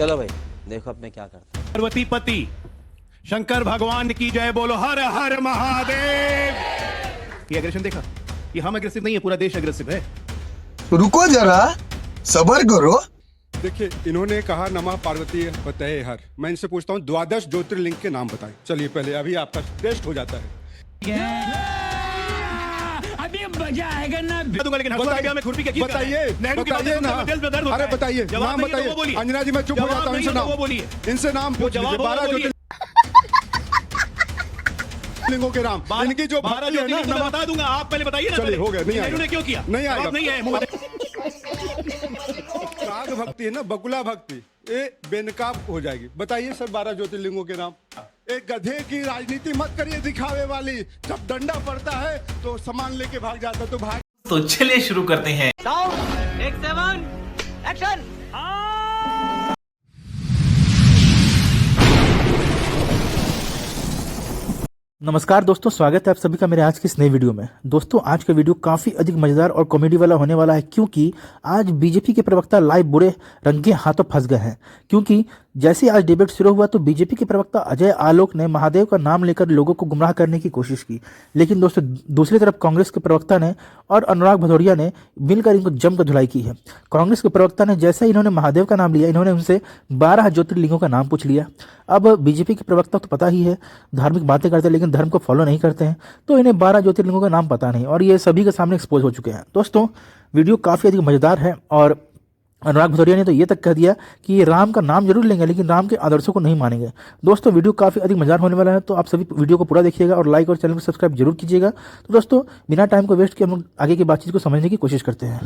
चलो भाई देखो अब मैं क्या करता हूँ। पार्वती पति शंकर भगवान की जय बोलो, हर हर महादेव। ये एग्रेशन देखा, ये हम एग्रेसिव नहीं है, पूरा देश एग्रेसिव है। रुको जरा, सबर करो। देखिए, इन्होंने कहा नमः पार्वती पतये हर। मैं इनसे पूछता हूँ 12 ज्योतिर्लिंग के नाम बताएं। चलिए पहले अभी आपका टेस्ट हो जाता है। अभी मजा आएगा ना। बताइए में खुरपी के बताइए ना, अरे बताइए नाम बताइए। अंजना जी मैं चुप हो जाता हूँ, इनसे नाम बोलिए, इनसे नाम पूछ लीजिए। 12 ज्योतिर्लिंगों के नाम, इनकी जो 12 ज्योतिर्लिंग मैं बता दूंगा, आप पहले बताइए ना। चलिए हो गया, नहीं आएगा। ने क्यों किया? नहीं आएगा, नहीं है। राग भक्ति है ना, बकुला भक्ति, ये बेनकाब हो जाएगी। बताइए सर 12 ज्योतिर्लिंगों के नाम। एक गधे की राजनीति मत करिए दिखावे वाली। जब डंडा पड़ता है तो सामान लेके भाग जाता तो भाग। तो चलिए शुरू करते हैं। एक्शन। नमस्कार दोस्तों, स्वागत है आप सभी का मेरे आज की इस नई वीडियो में। दोस्तों आज का वीडियो काफ़ी अधिक मजेदार और कॉमेडी वाला होने वाला है, क्योंकि आज बीजेपी के प्रवक्ता लाइव बुरे रंगे हाथों फंस गए हैं। क्योंकि जैसे आज डिबेट शुरू हुआ तो बीजेपी के प्रवक्ता अजय आलोक ने महादेव का नाम लेकर लोगों को गुमराह करने की कोशिश की, लेकिन दोस्तों दूसरी तरफ कांग्रेस के प्रवक्ता ने और अनुराग भदौरिया ने मिलकर इनको जमकर धुलाई की है। कांग्रेस के प्रवक्ता ने जैसे ही इन्होंने महादेव का नाम लिया, इन्होंने उनसे 12 ज्योतिर्लिंगों का नाम पूछ लिया। अब बीजेपी के प्रवक्ता तो पता ही है धार्मिक बातें करते हैं, लेकिन धर्म को फॉलो नहीं करते हैं, तो इन्हें 12 ज्योतिर्लिंगों का नाम पता नहीं, और ये सभी के सामने एक्सपोज हो चुके हैं। दोस्तों वीडियो काफ़ी अधिक मजेदार है, और अनुराग भदौरिया ने तो ये तक कह दिया कि ये राम का नाम जरूर लेंगे लेकिन राम के आदर्शों को नहीं मानेंगे। दोस्तों वीडियो काफ़ी अधिक मजेदार होने वाला है, तो आप सभी वीडियो को पूरा देखिएगा और लाइक और चैनल को सब्सक्राइब जरूर कीजिएगा। तो दोस्तों बिना टाइम को वेस्ट किए हम लोग आगे की बातचीत को समझने की कोशिश करते हैं।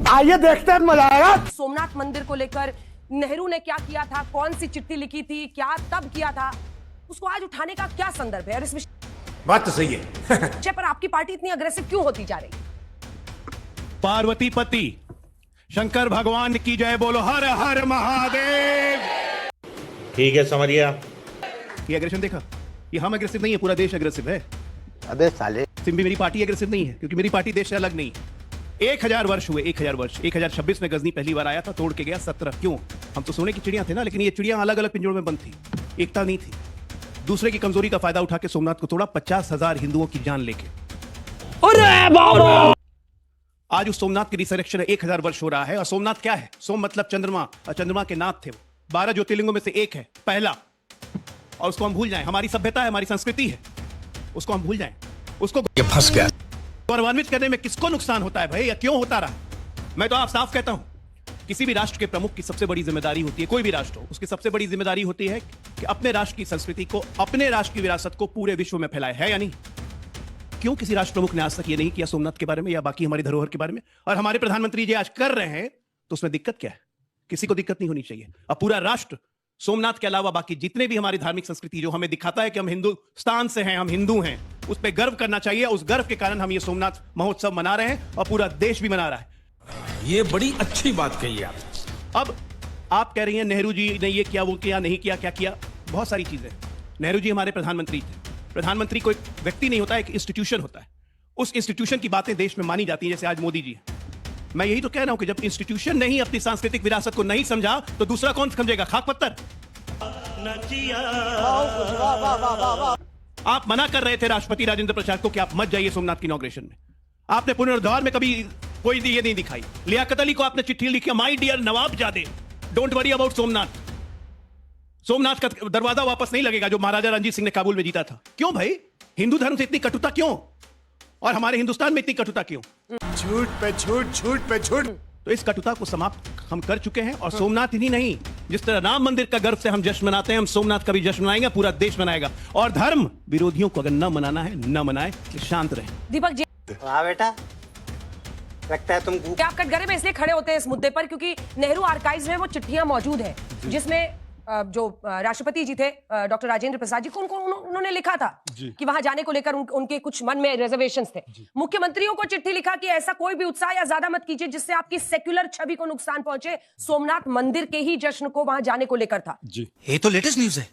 आइए देखते हैं, मजा आएगा। सोमनाथ मंदिर को लेकर नेहरू ने क्या किया था, कौन सी चिट्ठी लिखी थी, क्या तब किया था, उसको आज उठाने का क्या संदर्भ है? और इस बात तो सही है। विषय पर आपकी पार्टी इतनी अग्रेसिव क्यों होती जा रही? पार्वती पति शंकर भगवान की जय बोलो, हर हर महादेव। ठीक है समझिए। ये एग्रेशन देखा, ये हम एग्रेसिव नहीं है, पूरा देश एग्रेसिव है। अबे साले, सिंबी मेरी पार्टी एग्रेसिव नहीं है, क्योंकि मेरी पार्टी देश से अलग नहीं है। 1000 वर्ष हुए, 1000 वर्ष। 1026 में गजनी पहली बार आया था, तोड़ के गया 17। क्यों? हम तो सोने की चिड़िया थे ना, लेकिन ये चिड़िया अलग अलग पिंजरों में बंद थी, एकता नहीं थी। दूसरे की कमजोरी का फायदा उठा के सोमनाथ को तोड़ा, 50,000 हिंदुओं की जान लेके। आज उस सोमनाथ की रिसरेक्शन है, 1000 वर्ष हो रहा है। और सोमनाथ क्या है? सोम मतलब चंद्रमा, और चंद्रमा के नाथ थे वो। 12 ज्योतिर्लिंगों में से एक है, पहला। और उसको हम भूल जाएं, हमारी सभ्यता है, हमारी संस्कृति है, उसको हम भूल जाएं। उसको फंस गया। गौरवान्वित करने में किसको नुकसान होता है भाई, या क्यों होता रहा? मैं तो आप साफ कहता हूं, किसी भी राष्ट्र के प्रमुख की सबसे बड़ी जिम्मेदारी होती है, कोई भी राष्ट्र हो, उसकी सबसे बड़ी जिम्मेदारी होती है कि अपने राष्ट्र की संस्कृति को, अपने राष्ट्र की विरासत को पूरे विश्व में फैलाए, है या नहीं? क्यों किसी राष्ट्र प्रमुख ने आज तक ये नहीं किया सोमनाथ के बारे में या बाकी हमारी धरोहर के बारे में? और हमारे प्रधानमंत्री जी आज कर रहे हैं, तो उसमें दिक्कत क्या है? किसी को दिक्कत नहीं होनी चाहिए। अब पूरा राष्ट्र सोमनाथ के अलावा बाकी जितने भी हमारी धार्मिक संस्कृति जो हमें दिखाता है कि हम हिंदुस्तान से हैं, हम हिंदू हैं, उस पर गर्व करना चाहिए। उस गर्व के कारण हम ये सोमनाथ महोत्सव मना रहे हैं, और पूरा देश भी मना रहा है। ये बड़ी अच्छी बात कही आप। अब आप कह रही हैं नेहरू जी ने ये किया, वो किया, नहीं किया, क्या किया? बहुत सारी चीजें। नेहरू जी हमारे प्रधानमंत्री थे। प्रधानमंत्री कोई व्यक्ति नहीं होता, एक इंस्टीट्यूशन होता है। उस इंस्टीट्यूशन की बातें देश में मानी जाती हैं, जैसे आज मोदी जी हैं। मैं यही तो कह रहा हूं कि जब इंस्टीट्यूशन ने ही अपनी सांस्कृतिक विरासत को नहीं समझा, तो दूसरा कौन समझेगा? खाक पत्थर। आप मना कर रहे थे राष्ट्रपति राजेंद्र प्रसाद को कि आप मत जाइए सोमनाथ की इनॉग्रेशन में। आपने पुनरुद्धार में कभी कोई ये नहीं दिखाई। लियाकत अली को आपने चिट्ठी लिखी, माय डियर नवाबजादे, don't worry about Somnath. Somnath का दरवाजा वापस नहीं लगेगा जो महाराजा रणजीत सिंह ने काबुल में जीता था। क्यों भाई? हिंदू धर्म से इतनी कटुता क्यों? और हमारे हिंदुस्तान में इतनी कटुता क्यों? झूठ पे झूठ, झूठ पे झूठ। तो इस कटुता को समाप्त हम कर चुके हैं। और सोमनाथ ही नहीं, जिस तरह राम मंदिर का गर्व से हम जश्न मनाते हैं, हम सोमनाथ का भी जश्न मनाएंगे, पूरा देश मनाएगा। और धर्म विरोधियों को अगर न मनाना है, न मनाए, शांत रहे। दीपक जी, हाँ बेटा, लगता है तुम क्या आप कटघरे में इसलिए खड़े होते हैं इस मुद्दे पर क्योंकि नेहरू आर्काइव्स में वो चिट्ठियां मौजूद है जिसमें जो राष्ट्रपति जी थे डॉक्टर राजेंद्र प्रसाद जी को उन्होंने लिखा था कि वहां जाने को लेकर उनके कुछ मन में रिजर्वेशंस थे। मुख्यमंत्रियों को चिट्ठी लिखा कि ऐसा कोई भी उत्साह या ज्यादा मत कीजिए जिससे आपकी सेक्युलर छवि को नुकसान पहुंचे। सोमनाथ मंदिर के ही जश्न को वहां जाने को लेकर था। ये तो लेटेस्ट न्यूज है।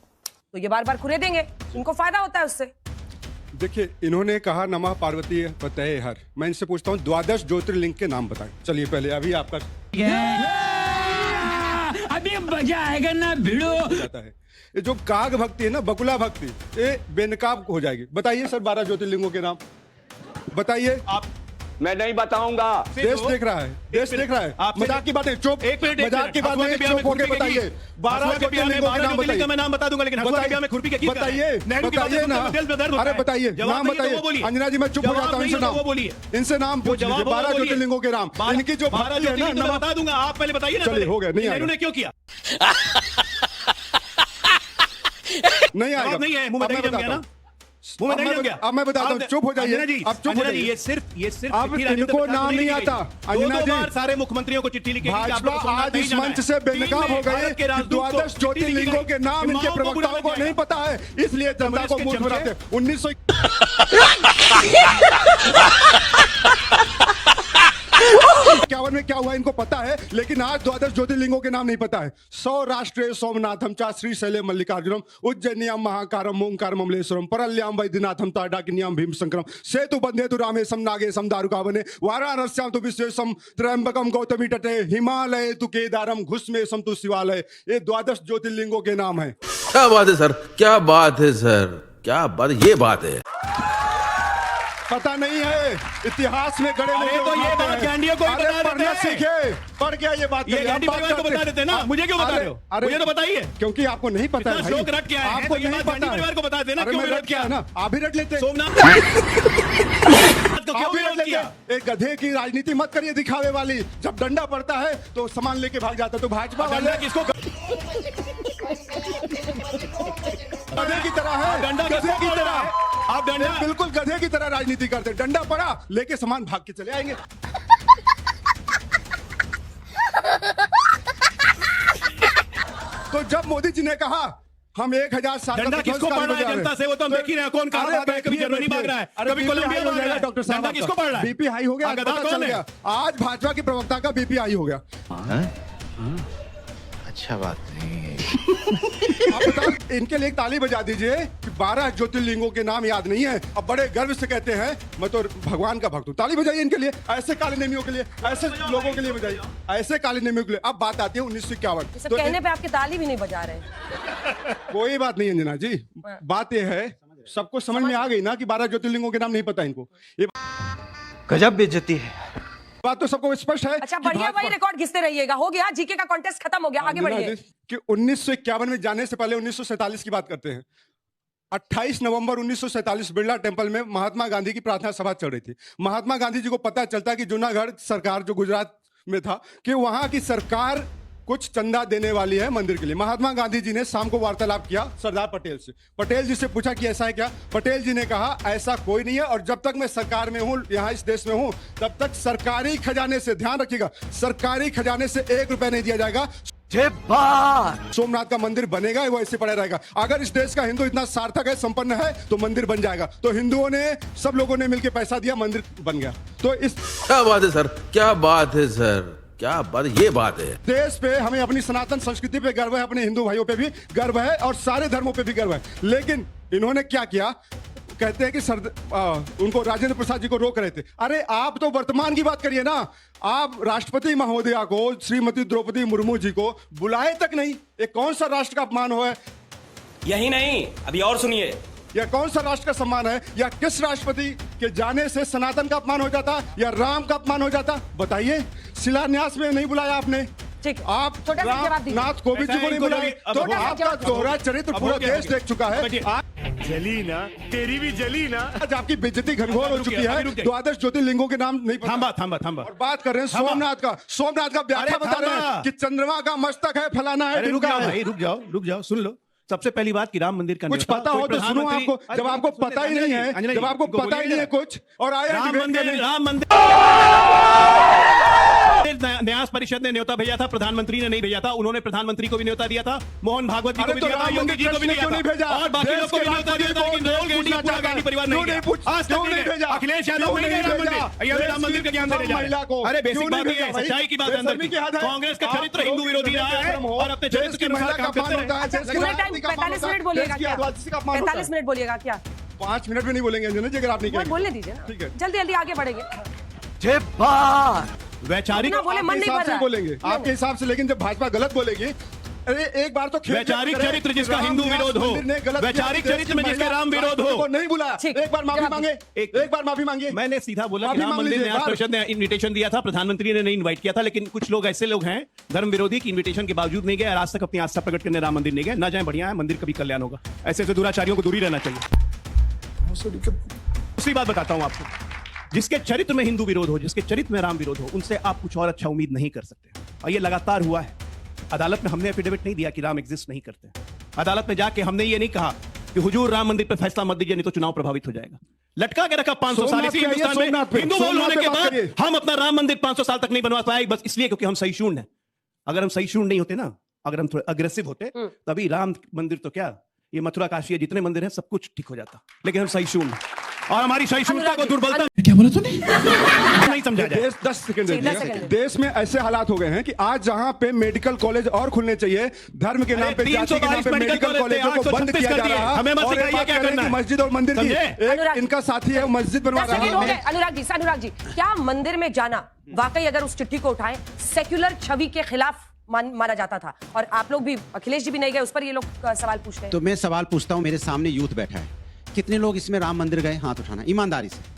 तो ये बार बार खुले देंगे, इनको फायदा होता है उससे। देखिए, इन्होंने कहा नमः पार्वती पतये हर। मैं इनसे पूछता हूँ 12 ज्योतिर्लिंग के नाम बताएं। चलिए पहले अभी आपका अभी मजा आएगा ना भिड़ो। जाता है ये जो काग भक्ति है ना, बकुला भक्ति, ये बेनकाब हो जाएगी। बताइए सर 12 ज्योतिर्लिंगों के नाम बताइए। आप मैं नहीं बताऊंगा। देश देख रहा है, देश देख रहा है। मजाक की बातें चुप, मजाक की बातें चुप होके बताइए। 12 ज्योतिर्लिंगों के नाम बताइए। मैं नाम बता दूंगा, लेकिन बताइए बताइए ना, अरे बताइए नाम बताइए। अंजना जी मैं चुप हो जाता हूँ, इनसे नाम, इनसे नाम पूछ लीजिए। 12 ज्योतिर्लिंगों के नाम, इनकी जो भक्ति है ना, बता दूंगा, आप पहले बताइए ना। चलिए हो गया, नहीं नेहरू ने क्यों किया? नहीं आएगा, नहीं है, मुंह में नहीं जम गया ना, मुंह में नहीं जम गया। अब मैं बताता हूँ, चुप हो जाइए। अब चुप हो जाइए। ये सिर्फ अब इनको नाम नहीं आता। अंजना जी सारे मुख्यमंत्रियों को चिट्ठी लिखी, भाजपा आज इस मंच से बेनकाब हो गए कि 12 ज्योतिर्लिंगों के नाम इनके प्रवक्ताओं को नहीं पता है, इसलिए जनता को मूर्ख बनाते। 1951 में क्या हुआ इनको पता है, लेकिन आज 12 ज्योतिर्लिंगों के नाम नहीं पता है। सौराष्ट्रे सोमनाथम चा श्रीशैलम मल्लिकार्जुनम उज्जैनियम महाकारम ओंकारम अमलेश्वरम परल्याम वैद्यनाथम ताडाकिन्याम भीमशंकरम सेतु बंधेतु रामेशम नागेशम दारुकावने वाराणस्याम तु विश्वेशम त्र्यंबकम गौतमी तटे हिमालय तु केदारम घुस्मेशम तु शिवालय। ये 12 ज्योतिर्लिंगों के नाम है। क्या बात है सर, क्या बात है सर, क्या बात, ये बात है। पता नहीं है, इतिहास में गड़े नहीं। तो ये बात गांडियों को ही बता देते हैं। सीखे पढ़ क्या ये बात, ये गांधी परिवार को बता देते हैं ना, मुझे क्यों बता रहे हो? मुझे तो बताइए, क्योंकि आपको नहीं पता है। शोक रट क्या है, आपको नहीं पता। गांधी परिवार को बता देना क्यों रट क्या है ना, आप भी रट लेते। सोमनाथ आप भी रट लेते। एक गधे की राजनीति मत करिए दिखावे वाली। जब डंडा पड़ता है तो सामान लेके भाग जाता है। तो भाजपा वाले किसको गधे की तरह है, गधे की तरह। आप डंडा बिल्कुल गधे की तरह राजनीति करते। डंडा पड़ा लेके सामान भाग के चले आएंगे। तो जब मोदी जी ने कहा हम 1000 साल डंडा किसको पड़ रहा है जनता से, वो तो हम देख ही रहे हैं। कौन कहां रहता है, कभी जर्मनी भाग रहा है, कभी कोलंबिया भाग रहा है। डॉक्टर साहब डंडा किसको पड़ रहा है? बीपी हाई हो गया, पता चल गया। आज भाजपा के प्रवक्ता का बीपी हाई हो गया। अच्छा बात नहीं। आप बताओ, इनके लिए एक ताली बजा दीजिए कि 12 ज्योतिर्लिंगों के नाम याद नहीं है। अब बड़े गर्व से कहते हैं मैं तो भगवान का भक्त हूँ। ताली बजाइए इनके लिए, ऐसे काले नेमियों के लिए, ऐसे लोगों के लिए बजाइए, ऐसे काले नेमियों के लिए। अब बात आती है 1951। तो कहने पे आपके ताली भी नहीं बजा रहे। कोई बात नहीं अंजना जी, बात यह है सबको समझ में आ गई ना कि 12 ज्योतिर्लिंगों के नाम नहीं पता इनको। ये गजब बेइज्जती है। बात तो सबको स्पष्ट है। अच्छा बढ़िया, वही रिकॉर्ड घिसते रहिएगा। हो गया, जीके का कॉन्टेस्ट खत्म हो गया, आगे बढ़िए। कि 1951 में जाने से पहले 1947 की बात करते हैं। 28 नवंबर 1947 बिरला टेम्पल में महात्मा गांधी की प्रार्थना सभा चल रही थी। महात्मा गांधी जी को पता चलता कि जूनागढ़ सरकार जो गुजरात में था कि वहां की सरकार कुछ चंदा देने वाली है मंदिर के लिए। महात्मा गांधी जी ने शाम को वार्तालाप किया सरदार पटेल से। पटेल जी से पूछा कि ऐसा है क्या? पटेल जी ने कहा ऐसा कोई नहीं है, और जब तक मैं सरकार में हूं, यहाँ इस देश में हूं, तब तक सरकारी खजाने से, ध्यान रखिएगा, सरकारी खजाने से 1 रुपया नहीं दिया जाएगा। सोमनाथ का मंदिर बनेगा, वो ऐसे पड़ा रहेगा। अगर इस देश का हिंदू इतना सार्थक है, संपन्न है, तो मंदिर बन जाएगा। तो हिंदुओं ने, सब लोगों ने मिलकर पैसा दिया, मंदिर बन गया। तो इस क्या बात है सर, क्या बात है सर, क्या बात, ये बात है। देश पे हमें अपनी सनातन संस्कृति पे गर्व है, अपने हिंदू भाइयों पे भी गर्व है, और सारे धर्मों पे भी गर्व है। लेकिन इन्होंने क्या किया, कहते हैं कि उनको राजेंद्र प्रसाद जी को रोक रहे थे। अरे आप तो वर्तमान की बात करिए ना। आप राष्ट्रपति महोदया को, श्रीमती द्रौपदी मुर्मू जी को बुलाए तक नहीं। ये कौन सा राष्ट्र का अपमान हुआ है? यही नहीं, अभी और सुनिए। यह कौन सा राष्ट्र का सम्मान है? या किस राष्ट्रपति के जाने से सनातन का अपमान हो जाता, या राम का अपमान हो जाता? बताइए। शिलान्यास में नहीं बुलाया आपने, ठीक, आप रामनाथ कोविंद जी को नहीं बुलाए, तो आपका दोहरा चरित्र पूरा देश देख चुका है। जली ना, तेरी भी जली ना। आज आपकी बेइज्जती घनघोर हो चुकी है। 12 ज्योतिर्लिंगों के नाम नहीं पता। थांबा। और बात कर रहे हैं सोमनाथ का। सोमनाथ का व्याख्या बता रहे हैं कि चंद्रमा का मस्तक है, फलाना है। रुक जाओ, सुन लो। सबसे पहली बात कि राम मंदिर का कुछ पता हो तो सुनो। आपको जब आपको पता ही नहीं है, जब आपको पता ही नहीं है कुछ, और आया राम मंदिर न्यास परिषद ने न्योता भेजा था, प्रधानमंत्री ने नहीं भेजा था। उन्होंने प्रधानमंत्री को भी न्योता दिया था, मोहन भागवत जी को भी दिया था, योगी जी को भी नहीं भेजा, और बाकी लोग को भी न्योता दिया था, लेकिन गांधी परिवार नहीं गया। आज तक नहीं भेजा। अखिलेश यादव नहीं गए राम मंदिर। ये राम मंदिर का ज्ञान देने जा रहे हैं। अरे बेसिक बात ये है, सच्चाई की बात है अंदर की। कांग्रेस का चरित्र हिंदू विरोधी रहा है, और अपने चरित्र के अनुसार काम करते हैं। 45 मिनट बोलिएगा क्या? 45 मिनट बोलिएगा क्या? 5 मिनट में नहीं बोलेंगे अंजना जी, अगर आप नहीं कहेंगे। बोलने दीजिए ना, ठीक है, जल्दी जल्दी आगे बढ़ेंगे। वैचारिक अपना बोले, मन आपके नहीं हिसाब भर से रहा है। बोलेंगे, नहीं, आपके हिसाब से। लेकिन जब भाजपा गलत बोलेगी, अरे एक बार तो खेल वैचारिक करें। चरित्र जिसका राम हिंदू व्यास विरोध हो, मंदिर ने गलत किया, वैचारिक देश चरित्र की में जिसके महिला राम विरोध हो। को नहीं बुलाया, ठीक। एक बार माफी जवाब मांगे, एक बार माफी मांगे। मैंने सीधा बोला कि माफी राम मांग मंदिर में लीजिए, आज परिषद ने इनविटेशन दिया था, प्रधानमंत्री ने नहीं इनवाइट किया था, लेकिन कुछ लोग ऐसे लोग हैं धर्म विरोधी की इनविटेशन के बावजूद नहीं गए और आज तक अपनी आस्था प्रकट करने राम मंदिर नहीं गए। ना जाए, बढ़िया है, मंदिर कभी कल्याण होगा। ऐसे ऐसे दुराचारियों को दूरी रहना चाहिए। दूसरी बात बताता हूं आपको, जिसके चरित्र में हिंदू विरोध हो, जिसके चरित्र में राम विरोध हो, उनसे आप कुछ और अच्छा उम्मीद नहीं कर सकते। और ये लगातार हुआ है। अदालत में हमने एफिडेविट नहीं दिया कि राम एग्जिस्ट नहीं करते। अदालत में जाके हमने ये नहीं कहा कि हुजूर राम मंदिर पर फैसला मत दीजिए नहीं तो चुनाव प्रभावित हो जाएगा। लटका के रखा 500 साल इसी हिंदुस्तान में हिंदू बहुल होने के बाद हम अपना राम मंदिर 500 साल तक नहीं बनवा पाए, बस इसलिए क्योंकि हम सहिष्णु हैं। अगर हम सहिष्णु नहीं होते ना, अगर हम थोड़े अग्रेसिव होते, तभी राम मंदिर तो क्या, ये मथुरा काशी जितने मंदिर हैं सब कुछ ठीक हो जाता। लेकिन हम सहिष्णु हैं और हमारी सहिष्णुता को दुर्बलता क्या बोला तूने? नहीं समझा जाए। देश 10 सेकंड जी, दीजिए। 10 सेकंड। देश में ऐसे हालात हो गए हैं कि आज जहां पे मेडिकल कॉलेज और खुलने चाहिए, धर्म के नाम पे, अरे, जाति के नाम पे 322 मेडिकल कॉलेजों को बंद 836 किया जा कर दिए। रहा है। हमें मत और सिखाइए एक बात क्या कह रहे हैं करना कि है। मस्जिद और मंदिर की समझे? अनुराग। एक इनका साथी है, वो मस्जिद बनवा 10 रहा सेकंड हो है। गए। अनुराग जी, क्या मंदिर में जाना वाकई अगर उस चिट्ठी को उठाएं सेक्युलर छवि के खिलाफ माना जाता था? और आप लोग भी, अखिलेश जी भी नहीं गए, उस पर ये लोग सवाल पूछते हैं। तो मैं सवाल पूछता हूं, मेरे सामने यूथ बैठा है, कितने लोग इसमें राम मंदिर गए? हाथ उठाना ईमानदारी से।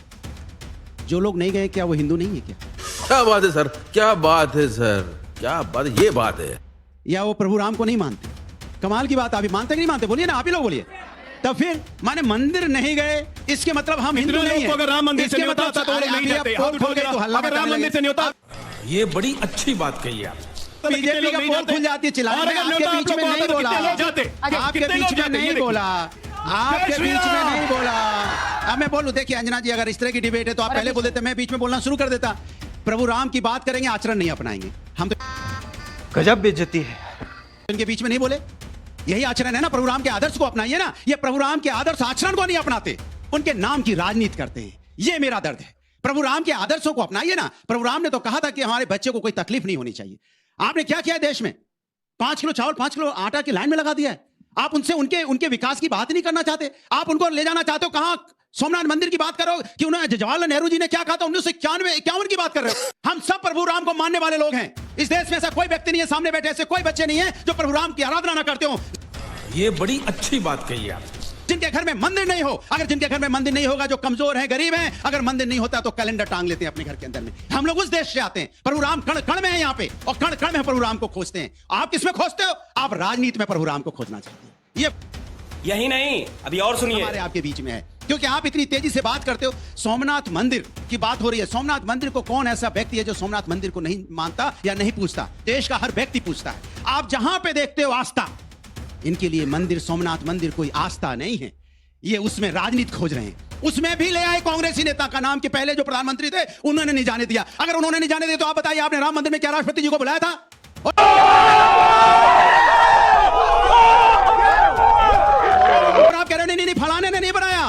जो लोग नहीं गए, क्या वो हिंदू नहीं है क्या? क्या बात है सर, क्या बात है सर, क्या बात, ये बात है। या वो प्रभु राम को नहीं मानते? कमाल की बात, आप ही मानते कि नहीं मानते? बोलिए ना, आप ही लोग बोलिए। तब फिर माने मंदिर नहीं गए, इसके मतलब हम हिंदू नहीं है। अगर राम मंदिर से नहीं होता तो वो लोग नहीं जाते। हाथ खोल तो हल्ला अगर राम मंदिर से नहीं होता, ये बड़ी अच्छी बात कही आप। बीजेपी का पोल खुल जाती है, चिल्लाने में। आपके बीच में नहीं बोला, आपके बीच में नहीं बोला, आपके बीच में नहीं बोला। अब मैं बोलूं, देखिए अंजना जी, अगर इस तरह की डिबेट है तो आप पहले बोल देते, मैं बीच में बोलना शुरू कर देता। प्रभु राम की बात करेंगे, आचरण नहीं अपनाएंगे हम तो। गजब बेइज्जती है। इनके बीच में नहीं बोले, यही आचरण है ना। प्रभु राम के आदर्श को अपनाइए ना। ये प्रभु राम के आदर्श आचरण को नहीं अपनाते, उनके नाम की राजनीति करते हैं। ये मेरा दर्द है। प्रभु राम के आदर्शों को अपनाइए ना। प्रभु राम ने तो कहा था कि हमारे बच्चे को कोई तकलीफ नहीं होनी चाहिए। आपने क्या किया है देश में? 5 किलो चावल, 5 किलो आटा की लाइन में लगा दिया है। आप उनसे उनके विकास की बात ही नहीं करना चाहते। आप उनको ले जाना चाहते हो कहां? सोमनाथ मंदिर की बात करो कि उन्होंने जवाहरलाल नेहरू जी ने क्या कहा था 1991 की बात कर रहे हो। हम सब प्रभु राम को मानने वाले लोग हैं। इस देश में ऐसा कोई व्यक्ति नहीं है, सामने बैठे ऐसे कोई बच्चे नहीं है जो प्रभु राम की आराधना ना करते हो। ये बड़ी अच्छी बात कही आप। जिनके घर में मंदिर नहीं हो, अगर जिनके घर में मंदिर नहीं होगा, जो कमजोर है, गरीब हैं, अगर मंदिर नहीं होता तो कैलेंडर टांग लेते हैं अपने घर के अंदर में। हम लोग उस देश से आते हैं। प्रभु राम कण कण में है यहाँ पे, और कण कण में प्रभु राम को खोजते हैं। आप किसमें खोजते हो? आप राजनीति में प्रभु राम को खोजना चाहते हैं। ये यही नहीं, अभी और सुनिए। हमारे आपके बीच में है, क्योंकि आप इतनी तेजी से बात करते हो। सोमनाथ मंदिर की बात हो रही है। सोमनाथ मंदिर को कौन ऐसा व्यक्ति है जो सोमनाथ मंदिर को नहीं मानता या नहीं पूछता? देश का हर व्यक्ति पूछता है। आप जहां पे देखते हो आस्था, इनके लिए मंदिर, सोमनाथ मंदिर कोई आस्था नहीं है। ये उसमें राजनीति खोज रहे हैं। उसमें भी ले आए कांग्रेसी नेता का नाम कि पहले जो प्रधानमंत्री थे उन्होंने नहीं जाने दिया। अगर उन्होंने नहीं जाने दिया तो आप बताइए, आपने राम मंदिर में क्या राष्ट्रपति जी को बुलाया था? और आप कह रहे नहीं, फलाने ने नहीं बनाया,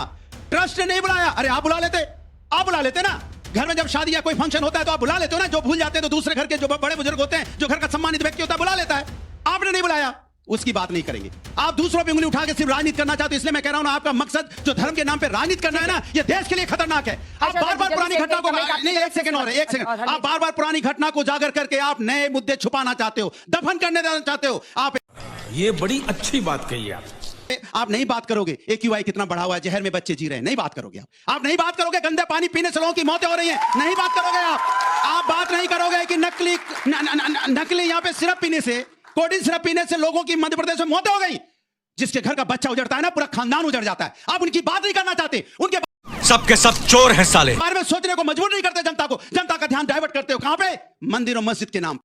ट्रस्ट ने नहीं बनाया। अरे आप बुला लेते, आप बुला लेते ना। घर में जब शादी या कोई फंक्शन होता है तो आप बुला लेते हो ना। जो भूल जाते हैं तो दूसरे घर के जो बड़े बुजुर्ग होते हैं, जो घर का सम्मानित व्यक्ति होता है, बुला लेता है। आपने नहीं बुलाया, उसकी बात नहीं करेंगे। आप दूसरों पे उंगली उठा के सिर्फ राजनीति करना चाहते हो। इसलिए मैं कह रहा हूं ना, आपका मकसद जो धर्म के नाम पे राजनीति करना है ना, ये देश के लिए खतरनाक है। आप बार बार पुरानी घटना को, नहीं, एक सेकंड और, एक सेकंड, आप बार बार पुरानी घटना को उजागर करके आप नए मुद्दे छुपाना चाहते हो, दफन करने देना चाहते हो। आप ये बड़ी अच्छी बात कही आप नहीं बात करोगे AQI कितना बढ़ा हुआ है, जहर में बच्चे जी रहे हैं, नहीं बात करोगे आप नहीं बात करोगे गंदे पानी पीने से लोगों की मौतें हो रही हैं, नहीं बात करोगे आप बात नहीं करोगे कि नकली यहाँ पे सिरप पीने से, कोडिन सिरप पीने से लोगों की मध्य प्रदेश में मौतें हो गई। जिसके घर का बच्चा उजड़ता है ना, पूरा खानदान उजड़ जाता है। आप उनकी बात नहीं करना चाहते, उनके सबके सब चोर हैं साले। बारे में सोचने को मजबूर नहीं करते जनता को। जनता का ध्यान डाइवर्ट करते हो कहां पे? मंदिर और मस्जिद के नाम।